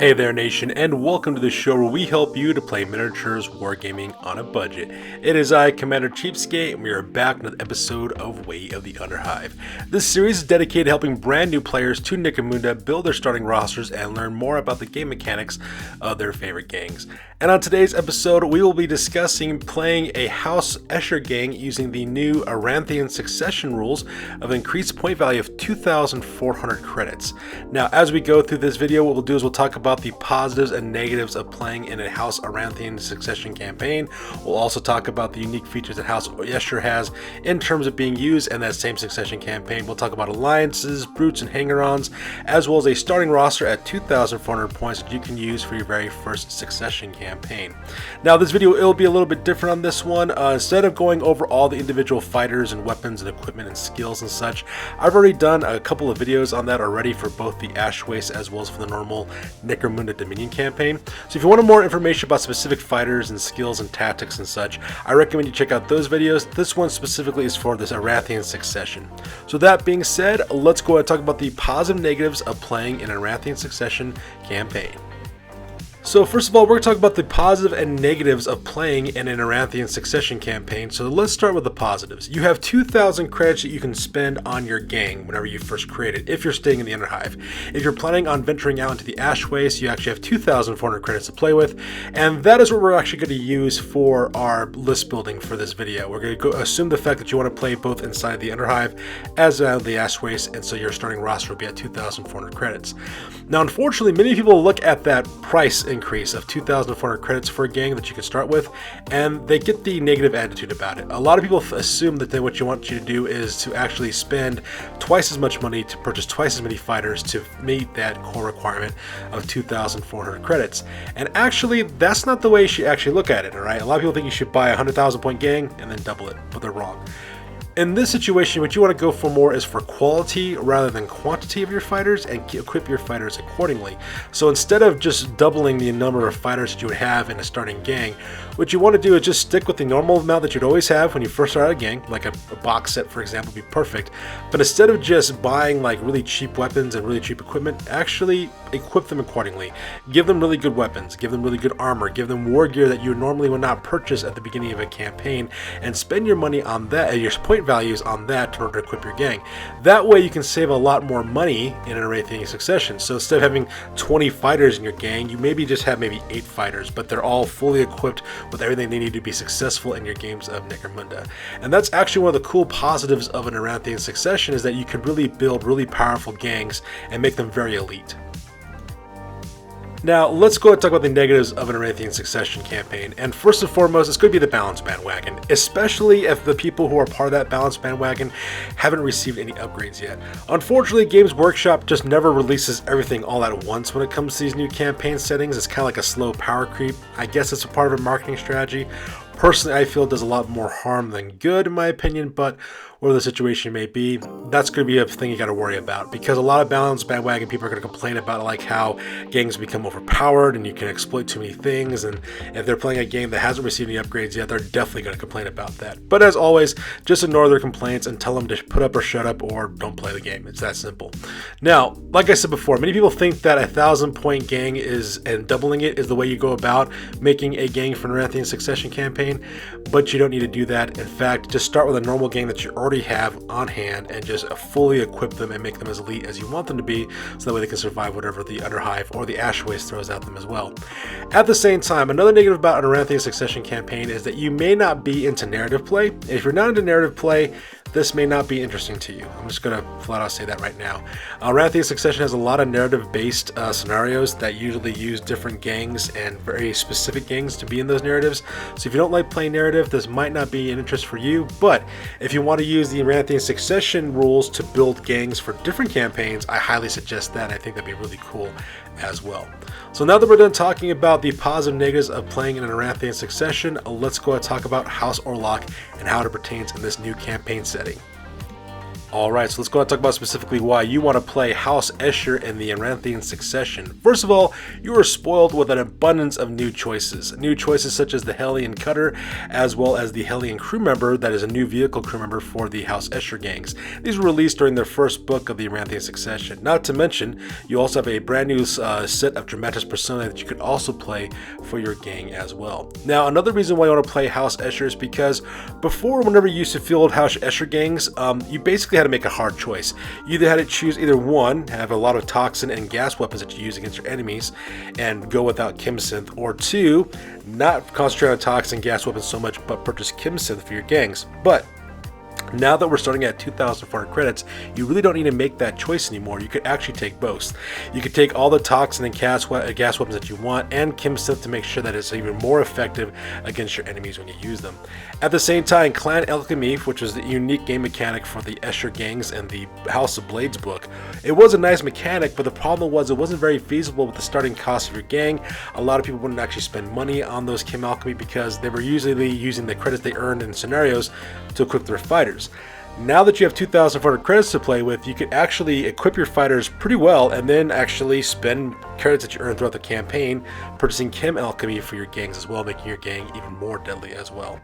Hey there nation, and welcome to the show where we help you to play miniatures wargaming on a budget. It is I, Commander Cheapskate, and we are back with another episode of Way of the Underhive. This series is dedicated to helping brand new players to Necromunda build their starting rosters and learn more about the game mechanics of their favorite gangs. And on today's episode, we will be discussing playing a House Escher gang using the new Aranthian Succession rules of increased point value of 2,400 credits. Now, as we go through this video, what we'll do is we'll talk about the positives and negatives of playing in a House Aranthian Succession Campaign. We'll also talk about the unique features that House Escher has in terms of being used in that same Succession Campaign. We'll talk about alliances, brutes, and hanger-ons, as well as a starting roster at 2,400 points that you can use for your very first Succession Campaign. Now, this video, it'll be a little bit different on this one. Instead of going over all the individual fighters and weapons and equipment and skills and such, I've already done a couple of videos on that already for both the Ash Waste as well as for the normal Necromunda Dominion campaign. So if you want more information about specific fighters and skills and tactics and such, I recommend you check out those videos. This one specifically is for this Aranthian Succession. So that being said, let's go ahead and talk about the positive and negatives of playing an Aranthian Succession campaign. So first of all, we're going to talk about the positive and negatives of playing in an Aranthian Succession campaign. So let's start with the positives. You have 2,000 credits that you can spend on your gang whenever you first create it, if you're staying in the Underhive. If you're planning on venturing out into the Ash Waste, you actually have 2,400 credits to play with, and that is what we're actually going to use for our list building for this video. We're going to assume the fact that you want to play both inside the Underhive as the Ash Waste, and so your starting roster will be at 2,400 credits. Now, unfortunately, many people look at that price increase of 2,400 credits for a gang that you can start with, and they get the negative attitude about it. A lot of people assume that what you want you to do is to actually spend twice as much money to purchase twice as many fighters to meet that core requirement of 2,400 credits. And actually, that's not the way you should actually look at it, all right? A lot of people think you should buy a 100,000 point gang and then double it, but they're wrong. In this situation, what you want to go for more is for quality rather than quantity of your fighters, and equip your fighters accordingly. So instead of just doubling the number of fighters that you would have in a starting gang, what you want to do is just stick with the normal amount that you'd always have when you first start out a gang, like a box set, for example, would be perfect. But instead of just buying like really cheap weapons and really cheap equipment, actually equip them accordingly. Give them really good weapons, give them really good armor, give them war gear that you normally would not purchase at the beginning of a campaign, and spend your money on that, your point values on that in order to equip your gang. That way you can save a lot more money in an Aranthian Succession. So instead of having 20 fighters in your gang, you maybe just have maybe 8 fighters, but they're all fully equipped with everything they need to be successful in your games of Necromunda. And that's actually one of the cool positives of an Aranthian Succession, is that you could really build really powerful gangs and make them very elite. Now, let's go and talk about the negatives of an Aranthian Succession campaign. And first and foremost, it's going to be the balance bandwagon, especially if the people who are part of that balance bandwagon haven't received any upgrades yet. Unfortunately, Games Workshop just never releases everything all at once when it comes to these new campaign settings. It's kind of like a slow power creep. I guess it's a part of a marketing strategy. Personally, I feel it does a lot more harm than good, in my opinion, but whatever the situation may be, that's going to be a thing you got to worry about, because a lot of balance bandwagon people are going to complain about like how gangs become overpowered and you can exploit too many things, and if they're playing a game that hasn't received any upgrades yet, they're definitely going to complain about that. But as always, just ignore their complaints and tell them to put up or shut up or don't play the game. It's that simple. Now, like I said before, many people think that a 1,000 point gang and doubling it is the way you go about making a gang for an Aranthian Succession campaign, but you don't need to do that. In fact, just start with a normal gang that you already have on hand and just fully equip them and make them as elite as you want them to be, so that way they can survive whatever the Underhive or the Ash Waste throws at them as well. At the same time, another negative about an Aranthian Succession campaign is that you may not be into narrative play. If you're not into narrative play, this may not be interesting to you. I'm just going to flat out say that right now. Aranthian Succession has a lot of narrative-based scenarios that usually use different gangs and very specific gangs to be in those narratives. So if you don't like playing narrative, this might not be an interest for you. But if you want to use the Aranthian Succession rules to build gangs for different campaigns, I highly suggest that. I think that'd be really cool as well. So now that we're done talking about the positive and negatives of playing in an Aranthian Succession, let's go and talk about House Orlok and how it pertains in this new campaign setting. Alright, so let's go and talk about specifically why you want to play House Escher in the Aranthian Succession. First of all, you are spoiled with an abundance of new choices. New choices such as the Hellion Cutter, as well as the Hellion Crew Member, that is a new vehicle crew member for the House Escher gangs. These were released during their first book of the Aranthian Succession. Not to mention, you also have a brand new set of Dramatis Personae that you could also play for your gang as well. Now, another reason why you want to play House Escher is because before, whenever you used to field House Escher gangs, you basically had to make a hard choice. You either had to choose either one, have a lot of toxin and gas weapons that you use against your enemies and go without Chem-Synth, or two, not concentrate on toxin gas weapons so much but purchase Chem-Synth for your gangs. But now that we're starting at 2,400 credits, you really don't need to make that choice anymore. You could actually take both. You could take all the toxin and gas weapons that you want and Chem-Synth to make sure that it's even more effective against your enemies when you use them. At the same time, Clan Alchemy, which was the unique game mechanic for the Escher gangs and the House of Blades book, it was a nice mechanic, but the problem was it wasn't very feasible with the starting cost of your gang. A lot of people wouldn't actually spend money on those Chem Alchemy because they were usually using the credits they earned in scenarios to equip their fighters. Now that you have 2,400 credits to play with, you can actually equip your fighters pretty well and then actually spend credits that you earn throughout the campaign purchasing Chem Alchemy for your gangs as well, making your gang even more deadly as well.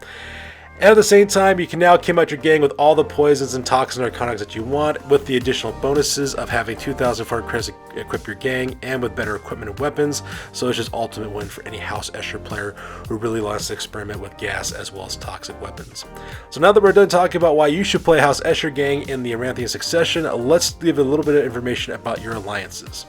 And at the same time, you can now chem out your gang with all the poisons and toxin narcotics that you want, with the additional bonuses of having 2,400 credits to equip your gang and with better equipment and weapons. So it's just ultimate win for any House Escher player who really wants to experiment with gas as well as toxic weapons. So now that we're done talking about why you should play House Escher gang in the Aranthian Succession, let's give a little bit of information about your alliances.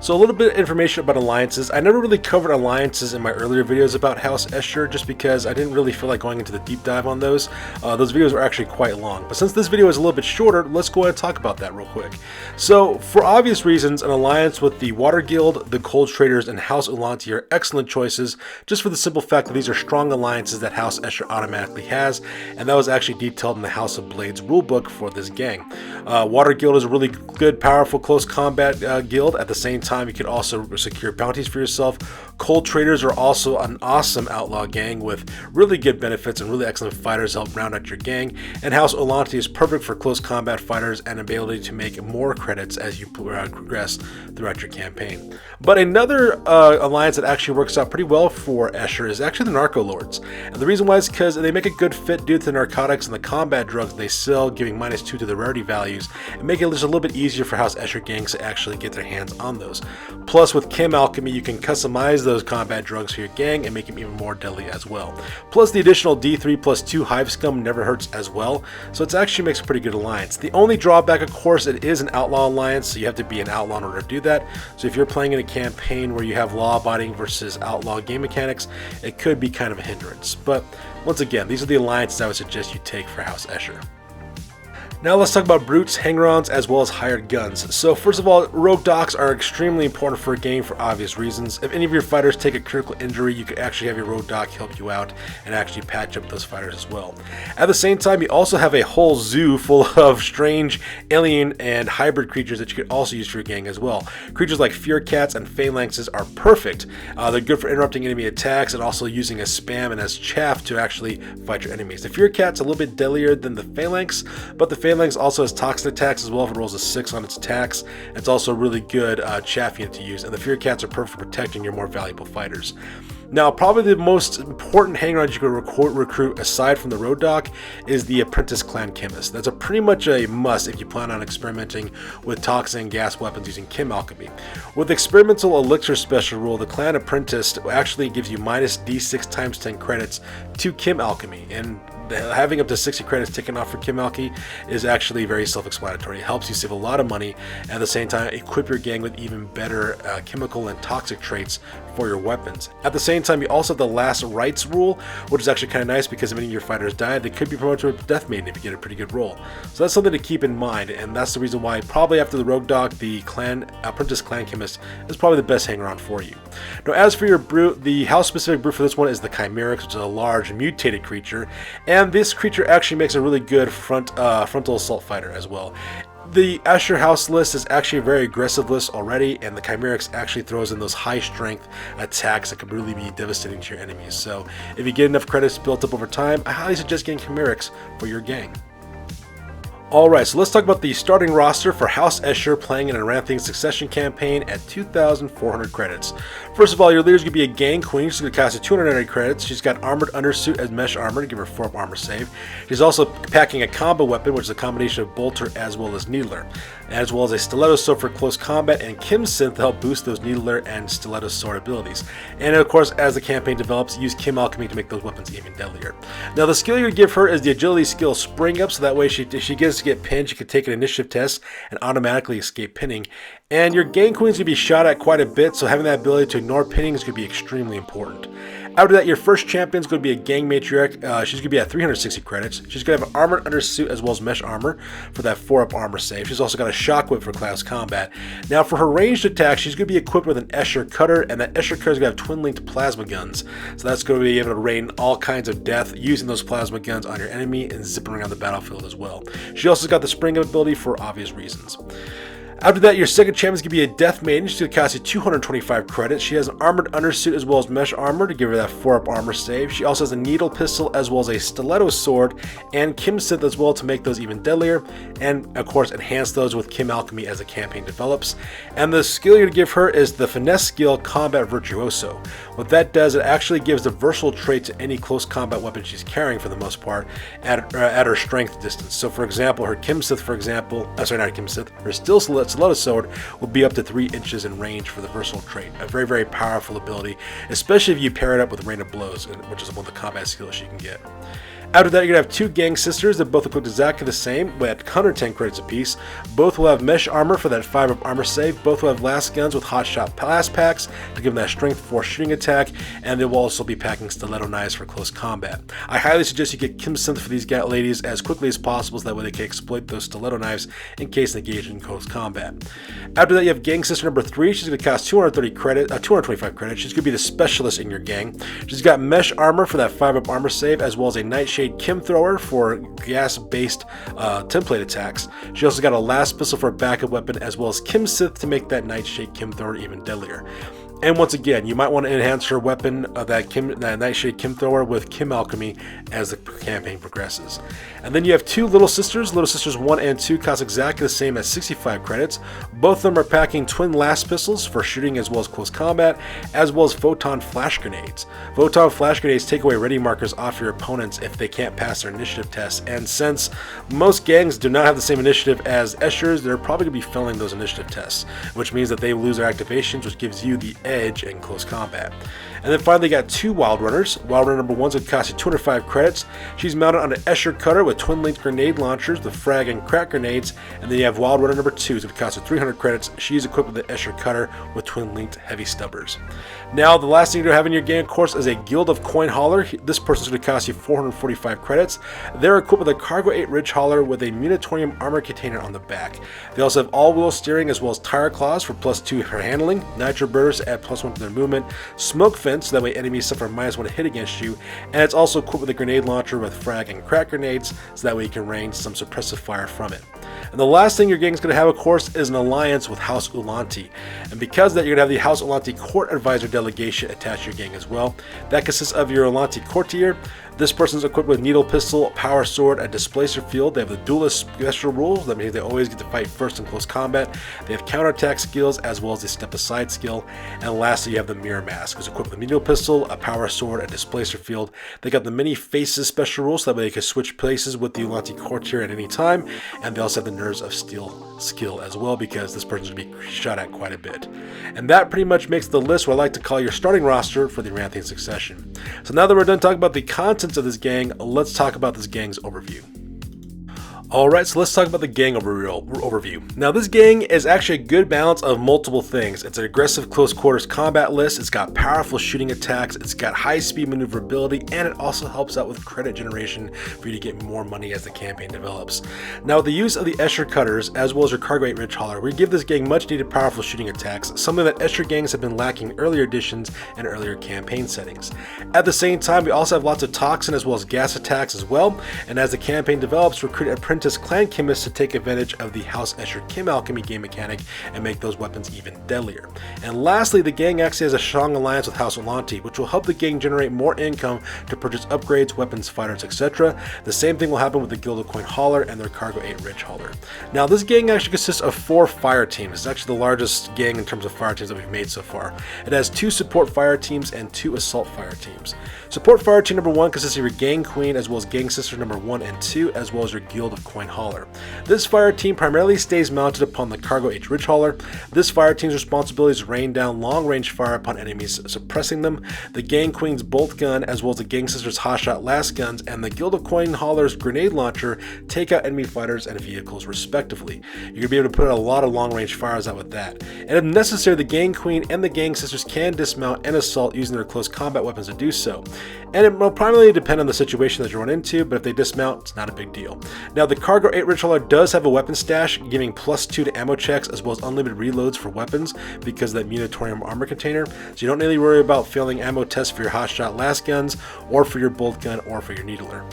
So a little bit of information about alliances. I never really covered alliances in my earlier videos about House Escher just because I didn't really feel like going into the deep dive on those. Those videos are actually quite long. But since this video is a little bit shorter, let's go ahead and talk about that real quick. So for obvious reasons, an alliance with the Water Guild, the Cold Traders, and House Ulanti are excellent choices just for the simple fact that these are strong alliances that House Escher automatically has, and that was actually detailed in the House of Blades rulebook for this gang. Water Guild is a really good, powerful, close combat guild. At the same time, you can also secure bounties for yourself. Cold Traders are also an awesome outlaw gang with really good benefits and really excellent fighters to help round out your gang. And House Ulanti is perfect for close combat fighters and ability to make more credits as you progress throughout your campaign. But another alliance that actually works out pretty well for Escher is actually the Narco Lords. And the reason why is because they make a good fit due to the narcotics and the combat drugs they sell, giving -2 to the rarity values, and make it just a little bit easier for House Escher gangs to actually get their hands on those. Plus, with Chem Alchemy, you can customize those combat drugs for your gang and make them even more deadly as well. Plus, the additional D3+2 Hive Scum never hurts as well, so it actually makes a pretty good alliance. The only drawback, of course, it is an outlaw alliance, so you have to be an outlaw in order to do that. So if you're playing in a campaign where you have law-abiding versus outlaw game mechanics, it could be kind of a hindrance. But once again, these are the alliances I would suggest you take for House Escher. Now let's talk about brutes, hanger-ons, as well as hired guns. So first of all, rogue docs are extremely important for a game for obvious reasons. If any of your fighters take a critical injury, you could actually have your rogue doc help you out and actually patch up those fighters as well. At the same time, you also have a whole zoo full of strange alien and hybrid creatures that you could also use for your gang as well. Creatures like fear cats and phalanxes are perfect. They're good for interrupting enemy attacks and also using as spam and as chaff to actually fight your enemies. The fear cat's a little bit deadlier than the phalanx, but the Phalanx also has toxin attacks as well if it rolls a 6 on its attacks. It's also a really good chaff unit to use, and the Fear Cats are perfect for protecting your more valuable fighters. Now, probably the most important hanger-on you can recruit aside from the Road Doc is the Apprentice Clan Chemist. That's pretty much a must if you plan on experimenting with toxin and gas weapons using Chem Alchemy. With the Experimental Elixir special rule, the Clan Apprentice actually gives you -D6 times 10 credits to Chem Alchemy, and having up to 60 credits taken off for Chem Alchemy is actually very self-explanatory. It helps you save a lot of money, and at the same time equip your gang with even better chemical and toxic traits for your weapons. At the same time, you also have the Last Rites rule, which is actually kind of nice because if any of your fighters die, they could be promoted to a Death Maiden if you get a pretty good roll. So that's something to keep in mind, and that's the reason why probably after the Rogue Doc, the Apprentice Clan Chemist is probably the best hanger-on for you. Now, as for your brute, the house-specific brute for this one is the Chimerix, which is a large mutated creature, and this creature actually makes a really good frontal assault fighter as well. The Escher house list is actually a very aggressive list already, and the Chimerix actually throws in those high strength attacks that can really be devastating to your enemies. So if you get enough credits built up over time, I highly suggest getting Chimerix for your gang. Alright, so let's talk about the starting roster for House Escher playing in an Aranthian Succession Campaign at 2,400 credits. First of all, your leader's going to be a Gang Queen. She's going to cost you 290 credits. She's got Armored Undersuit as Mesh Armor to give her 4-up armor save. She's also packing a Combi-Weapon, which is a combination of Bolter as well as Needler, as well as a Stiletto Sword for close combat and Chem-Synth to help boost those Needler and Stiletto Sword abilities. And of course, as the campaign develops, use Chem Alchemy to make those weapons even deadlier. Now, the skill you give her is the Agility skill Spring Up, so that way if she gets to get pinned, she could take an initiative test and automatically escape pinning. And your Gang Queen's going to be shot at quite a bit, so having that ability to ignore pinning is going to be extremely important. After that, your first champion's going to be a Gang Matriarch. She's going to be at 360 credits. She's going to have an Armored Undersuit as well as Mesh Armor for that 4-up armor save. She's also got a Shock Whip for close combat. Now, for her ranged attack, she's going to be equipped with an Escher Cutter, and that Escher Cutter is going to have twin-linked plasma guns. So that's going to be able to rain all kinds of death using those plasma guns on your enemy and zipping around the battlefield as well. She also got the Spring Up ability for obvious reasons. After that, your second champion is going to be a Death Maiden. She's going to cost you 225 credits. She has an Armored Undersuit as well as Mesh Armor to give her that 4-up armor save. She also has a Needle Pistol as well as a Stiletto Sword and Chem-Synth as well to make those even deadlier, and of course enhance those with Chem Alchemy as the campaign develops. And the skill you're going to give her is the Finesse skill Combat Virtuoso. What that does, it actually gives the versatile trait to any close combat weapon she's carrying for the most part at her strength distance. So for example, her Chem-Synth, her Stiletto Sword will be up to 3 inches in range for the versatile trait. A very, very powerful ability, especially if you pair it up with Rain of Blows, which is one of the combat skills she can get. After that, you're going to have 2 Gang Sisters that both equipped exactly the same, but at 110 credits apiece. Both will have Mesh Armor for that 5-up armor save. Both will have Last Guns with Hot Shot Blast Packs to give them that Strength 4 shooting attack, and they will also be packing Stiletto Knives for close combat. I highly suggest you get Chem-Synth for these ladies as quickly as possible, so that way they can exploit those Stiletto Knives in case they engage in close combat. After that, you have Gang Sister number 3. She's going to cost 225 credits. She's going to be the specialist in your gang. She's got Mesh Armor for that 5-up armor save, as well as a Nightshade Chem Thrower for gas-based template attacks. She also got a Last Pistol for a backup weapon, as well as Chem-Synth to make that Nightshade Chem Thrower even deadlier. And once again, you might want to enhance her weapon, that Nightshade Chem Thrower, with Chem Alchemy as the campaign progresses. And then you have 2 Little Sisters. Little Sisters 1 and 2 cost exactly the same as 65 credits. Both of them are packing twin Last Pistols for shooting as well as close combat, as well as Photon Flash Grenades. Photon Flash Grenades take away ready markers off your opponents if they can't pass their initiative tests, and since most gangs do not have the same initiative as Eschers, they're probably going to be failing those initiative tests, which means that they lose their activations, which gives you the edge in close combat. And then finally, got 2 Wild Runners. Wild Runner number 1's going to cost you 205 credits. She's mounted on an Escher Cutter with twin-linked grenade launchers, the frag and crack grenades. And then you have Wild Runner number 2's going to cost you 300 credits. She's equipped with the Escher Cutter with twin-linked heavy stubbers. Now, the last thing you have in your game, of course, is a Guild of Coin Hauler. This person's going to cost you 445 credits. They're equipped with a Cargo 8 Ridge Hauler with a Munitorium armor container on the back. They also have all-wheel steering as well as tire claws for +2 for handling, Nitro Bursts add +1 to their movement, Smoke Fence, so that way enemies suffer -1 hit against you, and it's also equipped with a grenade launcher with frag and crack grenades, so that way you can rain some suppressive fire from it. And the last thing your gang is going to have, of course, is an alliance with House Ulanti. And because of that, you're going to have the House Ulanti Court Advisor delegation attached to your gang as well. That consists of your Ulanti Courtier. This person's equipped with Needle Pistol, Power Sword, and Displacer Field. They have the Duelist Special Rules. That means they always get to fight first in close combat. They have counterattack skills as well as the Step Aside skill. And lastly, you have the Mirror Mask, who's equipped with a Needle Pistol, a Power Sword, and Displacer Field. They got the Many Faces Special Rules, so that way they can switch places with the Ulanti Courtier at any time. And they also have the Nerves of Steel skill as well, because this person's going to be shot at quite a bit. And that pretty much makes the list what I like to call your starting roster for the Aranthian Succession. So now that we're done talking about the contents of this gang, let's talk about this gang's overview. Alright, so let's talk about the gang overview. Now, this gang is actually a good balance of multiple things. It's an aggressive close quarters combat list, it's got powerful shooting attacks, it's got high speed maneuverability, and it also helps out with credit generation for you to get more money as the campaign develops. Now, with the use of the Escher Cutters, as well as your Cargo 8 Ridge Hauler, we give this gang much needed powerful shooting attacks, something that Escher gangs have been lacking in earlier editions and earlier campaign settings. At the same time, we also have lots of toxin as well as gas attacks as well, and as the campaign develops, recruit apprentices apprentice clan chemists to take advantage of the House Escher chem alchemy game mechanic and make those weapons even deadlier. And lastly, the gang actually has a strong alliance with House Ascher, which will help the gang generate more income to purchase upgrades, weapons, fighters, etc. The same thing will happen with the Guild of Coin Hauler and their Cargo 8 Ridge Hauler. Now, this gang actually consists of 4 fire teams. It's actually the largest gang in terms of fire teams that we've made so far. It has 2 support fire teams and 2 assault fire teams. Support fire team number 1 consists of your gang queen as well as gang sister number 1 and 2 as well as your Guild of Coin Hauler. This fire team primarily stays mounted upon the Cargo 8 Ridge Hauler. This fire team's responsibility is to rain down long range fire upon enemies, suppressing them. The gang queen's bolt gun as well as the gang sister's hot shot last guns and the Guild of Coin Hauler's grenade launcher take out enemy fighters and vehicles respectively. You're going to be able to put a lot of long range fires out with that. And if necessary, the gang queen and the gang sisters can dismount and assault using their close combat weapons to do so. And it will primarily depend on the situation that you run into, but if they dismount, it's not a big deal. Now, the Cargo 8 Ridge Hauler does have a weapon stash, giving +2 to ammo checks as well as unlimited reloads for weapons because of that Munitorium armor container, so you don't really worry about failing ammo tests for your hotshot last guns or for your bolt gun or for your needler.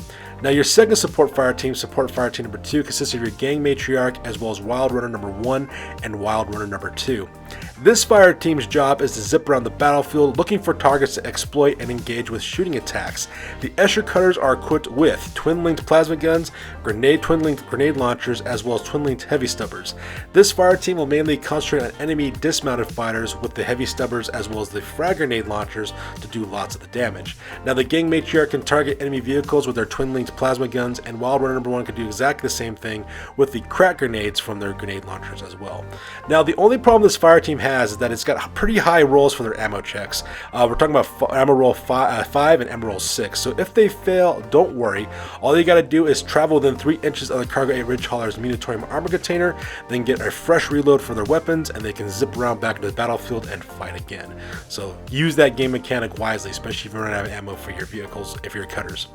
Now, your second support fire team number 2, consists of your gang matriarch as well as wild runner number 1 and wild runner number 2. This fire team's job is to zip around the battlefield looking for targets to exploit and engage with shooting attacks. The Escher cutters are equipped with twin-linked plasma guns, twin-linked grenade launchers, as well as twin-linked heavy stubbers. This fire team will mainly concentrate on enemy dismounted fighters with the heavy stubbers as well as the frag grenade launchers to do lots of the damage. Now, the gang matriarch can target enemy vehicles with their twin-linked plasma guns, and wild runner number 1 can do exactly the same thing with the crack grenades from their grenade launchers as well. Now, the only problem this fire team has is that it's got pretty high rolls for their ammo checks. We're talking about ammo roll 5 and ammo roll 6. So if they fail, don't worry. All you got to do is travel within 3 inches of the Cargo 8 Ridge Hauler's Munitorium armor container, then get a fresh reload for their weapons, and they can zip around back into the battlefield and fight again. So use that game mechanic wisely, especially if you run out of ammo for your vehicles, if you're cutters.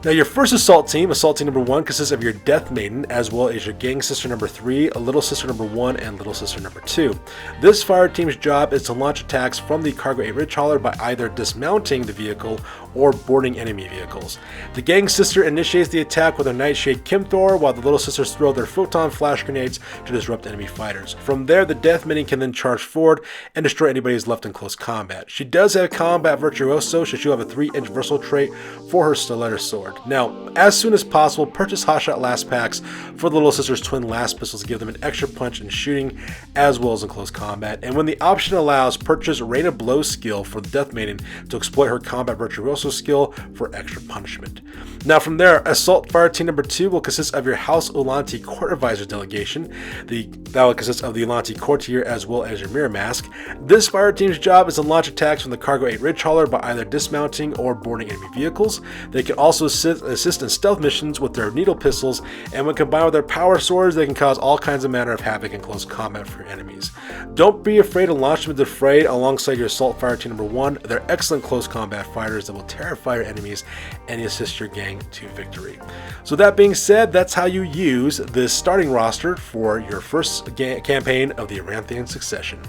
Now, your first assault team number 1, consists of your Death Maiden as well as your gang sister number 3, a little sister number 1, and little sister number 2. This fire team's job is to launch attacks from the Cargo 8 Ridge Hauler by either dismounting the vehicle or boarding enemy vehicles. The gang sister initiates the attack with a Nightshade Chemthor, while the little sisters throw their photon flash grenades to disrupt enemy fighters. From there, the Death Maiden can then charge forward and destroy anybody who's left in close combat. She does have Combat Virtuoso, so she'll have a 3-inch versatile trait for her Stiletto sword. Now, as soon as possible, purchase hotshot last packs for the little sisters' twin last pistols to give them an extra punch in shooting as well as in close combat. And when the option allows, purchase Rain of Blow skill for the Death Maiden to exploit her Combat Virtuoso skill for extra punishment. Now, from there, Assault Fire Team number 2 will consist of your House Ascher Court Advisor delegation. That will consist of the Ascher Courtier as well as your Mirror Mask. This fire team's job is to launch attacks from the Cargo 8 Ridge Hauler by either dismounting or boarding enemy vehicles. They can also assist in stealth missions with their needle pistols, and when combined with their power swords, they can cause all kinds of manner of havoc in close combat for your enemies. Don't be afraid to launch them into the fray alongside your Assault Fire Team number 1. They're excellent close combat fighters that will terrify your enemies and assist your gang to victory. So that being said, that's how you use this starting roster for your first campaign of the Aranthian Succession.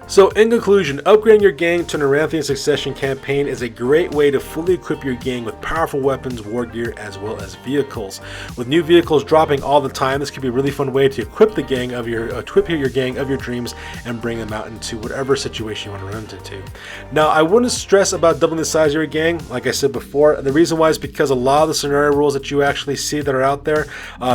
So in conclusion, upgrading your gang to an Aranthian Succession Campaign is a great way to fully equip your gang with powerful weapons, war gear, as well as vehicles. With new vehicles dropping all the time, this could be a really fun way to equip the gang of your gang of your dreams and bring them out into whatever situation you want to run into. Now, I wouldn't stress about doubling the size of your gang, like I said before. The reason why is because a lot of the scenario rules that you actually see that are out there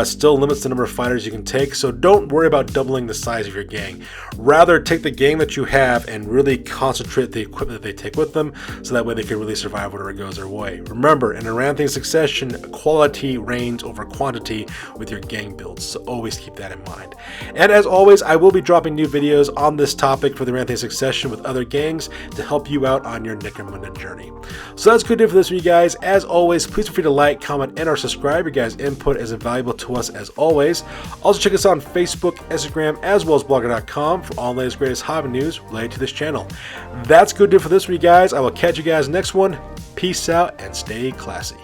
still limits the number of fighters you can take. So don't worry about doubling the size of your gang. Rather, take the gang that you have and really concentrate the equipment that they take with them, so that way they can really survive whatever goes their way. Remember, in Aranthian Succession, quality reigns over quantity with your gang builds, so always keep that in mind. And as always, I will be dropping new videos on this topic for the Aranthian Succession with other gangs to help you out on your Necromunda journey. So that's good for this for you guys. As always, please feel free to like, comment, and or subscribe. Your guys' input is invaluable to us as always. Also check us out on Facebook, Instagram, as well as blogger.com for all the latest greatest hobby news related to this channel. That's good for this for you guys. I will catch you guys next one. Peace out and stay classy.